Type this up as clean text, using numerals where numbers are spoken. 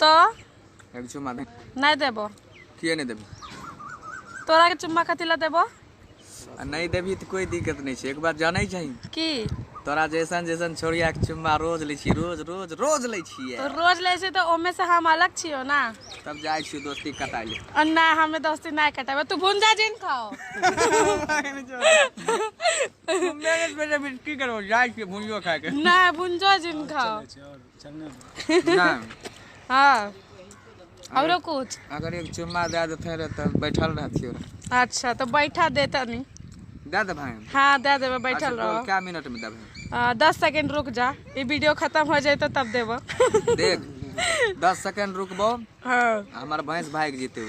तो एक चुम्मा दे नहीं देबो किए नहीं देबी तोरा के चुम्मा कथिला देबो नहीं देबी तो कोई दिक्कत नहीं है। एक बात जाने चाहिए की तोरा जैसन जैसन छोड़िया के चुम्मा रोज ले छी रोज रोज रोज ले छिए तो रोज ले से तो ओमे से हम अलग छियो ना तब जाय छी दोस्ती कटाइ ले और ना हमें दोस्ती नहीं कटाबे तू भुंजा जिन खाओ मेरे बेटे भी की करो जाय छी भुंजो खा के ना भुंजो जिन खाओ ना हाँ और कुछ अगर एक चुम्मा दे देते रहे तो बैठल रहती अच्छा तो बैठा देता नहीं दे दे भाई हाँ दे देवे बैठल रहो क्या मिनट में देबे 10 सेकंड रुक जा ये वीडियो खत्म हो जाए तो तब देबो देख 10 सेकंड रुकबो हाँ हमार भैंस भाग जीते